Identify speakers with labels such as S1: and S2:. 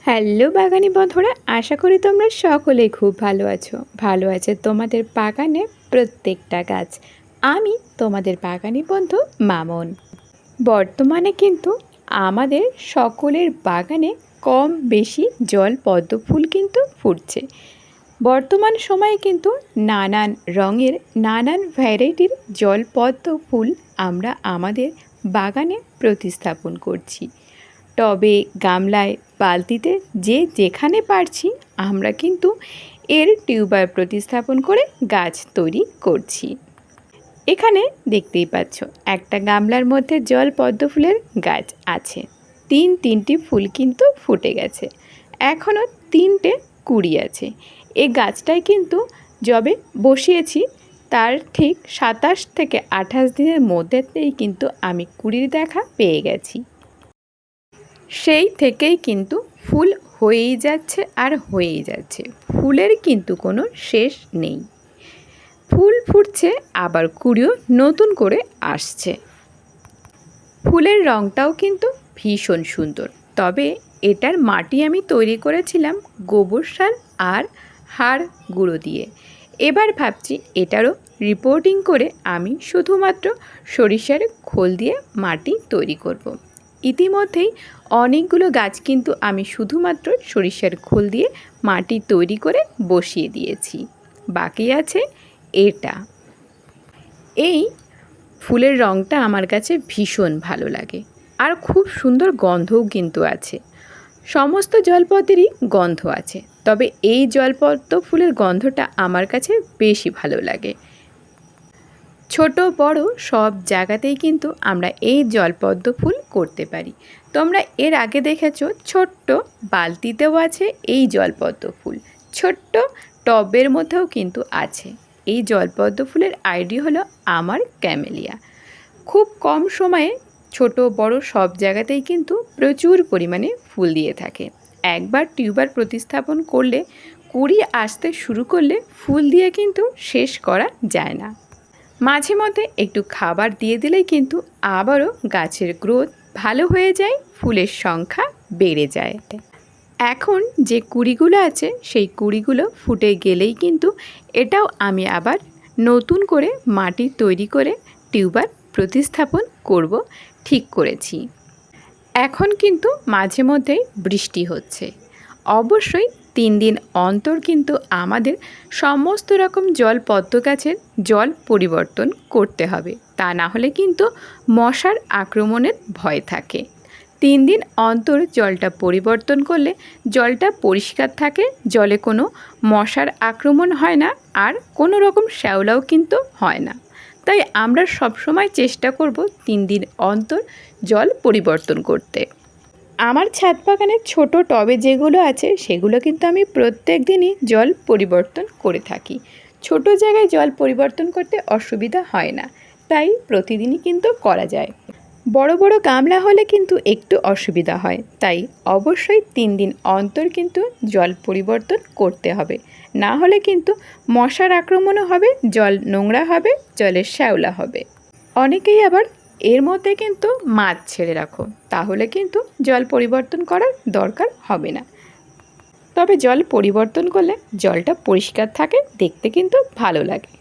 S1: Hello বাগানি বন্ধুরা, আশা করি তোমরা সকলেই খুব ভালো আছো। ভালো আছে তোমাদের বাগানে প্রত্যেকটা গাছ। আমি তোমাদের বাগানি বন্ধু মামন। বর্তমানে কিন্তু আমাদের সকলের বাগানে কম বেশি জল পদ্ম ফুল কিন্তু ফুটছে। বর্তমান সময়ে কিন্তু নানান রঙের নানান ভ্যারাইটির জল পদ্ম ফুল আমরা আমাদের বাগানে প্রতিস্থাপন করছি। টবে, গামলায়, বালতিতে যে যেখানে পারছি আমরা কিন্তু এর টিউবার প্রতিস্থাপন করে গাছ তৈরি করছি। এখানে দেখতেই পাচ্ছ একটা গামলার মধ্যে জল পদ্ম ফুলের গাছ আছে। তিনটি ফুল কিন্তু ফুটে গেছে, এখনও 3টে কুড়ি আছে। এই গাছটায় কিন্তু যবে বসিয়েছি তার ঠিক 27 থেকে 28 দিনের মধ্যেই কিন্তু আমি কুড়ির দেখা পেয়ে গেছি। সেই থেকেই কিন্তু ফুল হয়েই যাচ্ছে আর হয়েই যাচ্ছে, ফুলের কিন্তু কোনো শেষ নেই। ফুল ফুটছে, আবার কুড়িও নতুন করে আসছে। ফুলের রঙটাও কিন্তু ভীষণ সুন্দর। তবে এটার মাটি আমি তৈরি করেছিলাম গোবর সার আর হাড় গুঁড়ো দিয়ে। এবার ভাবছি এটারও রিপোর্টিং করে আমি শুধুমাত্র সরিষার খোল দিয়ে মাটি তৈরি করব। ইতিমধ্যেই অনেকগুলো গাছ কিন্তু আমি শুধুমাত্র সরিষার খোল দিয়ে মাটি তৈরি করে বসিয়ে দিয়েছি। বাকি আছে এটা। এই ফুলের রঙটা আমার কাছে ভীষণ ভালো লাগে, আর খুব সুন্দর গন্ধও কিন্তু আছে। সমস্ত জলপদ্মেরই গন্ধ আছে, তবে এই জলপদ্ম ফুলের গন্ধটা আমার কাছে বেশি ভালো লাগে। ছোট বড় সব জায়গাতেই কিন্তু আমরা এই জলপদ্ম ফুল করতে পারি। তোমরা এর আগে দেখেছো ছোট্ট বালতিতেও আছে এই জলপদ্ম ফুল, ছোট্ট টবের মধ্যেও কিন্তু আছে। এই জলপদ্ম ফুলের আইডি হলো আমার ক্যামেলিয়া। খুব কম সময়ে ছোট বড় সব জায়গাতেই কিন্তু প্রচুর পরিমাণে ফুল দিয়ে থাকে। একবার টিউবার প্রতিস্থাপন করলে, কুড়ি আসতে শুরু করলে ফুল দিয়ে কিন্তু শেষ করা যায় না। মাঝে মধ্যে একটু খাবার দিয়ে দিলেই কিন্তু আবারও গাছের গ্রোথ ভালো হয়ে যায়, ফুলের সংখ্যা বেড়ে যায়। এখন যে কুড়িগুলো আছে সেই কুড়িগুলো ফুটে গেলেই কিন্তু এটাও আমি আবার নতুন করে মাটি তৈরি করে টিউবার প্রতিস্থাপন করব ঠিক করেছি। এখন কিন্তু মাঝে মধ্যেই বৃষ্টি হচ্ছে। অবশ্যই 3 দিন অন্তর কিন্তু আমাদের সমস্ত রকম জল পদ্ম গাছের জল পরিবর্তন করতে হবে, তা না হলে কিন্তু মশার আক্রমণের ভয় থাকে। 3 দিন অন্তর জলটা পরিবর্তন করলে জলটা পরিষ্কার থাকে, জলে কোনো মশার আক্রমণ হয় না, আর কোনো রকম শ্যাওলাও কিন্তু হয় না। তাই আমরা সবসময় চেষ্টা করব 3 দিন অন্তর জল পরিবর্তন করতে। আমার ছাদ বাগানের ছোট টবে যেগুলো আছে সেগুলো কিন্তু আমি প্রত্যেক দিনই জল পরিবর্তন করে থাকি। ছোট জায়গায় জল পরিবর্তন করতে অসুবিধা হয় না, তাই প্রতিদিনই কিন্তু করা যায়। বড় বড় গামলা হলে কিন্তু একটু অসুবিধা হয়, তাই অবশ্যই 3 দিন অন্তর কিন্তু জল পরিবর্তন করতে হবে। না হলে কিন্তু মশার আক্রমণও হবে, জল নোংরা হবে, জলের শ্যাওলা হবে। অনেকেই আবার এর মধ্যে কিন্তু মাছ ছেড়ে রাখো, তাহলে কিন্তু জল পরিবর্তন করার দরকার হবে না। তবে জল পরিবর্তন করলে জলটা পরিষ্কার থাকে, দেখতে কিন্তু ভালো লাগে।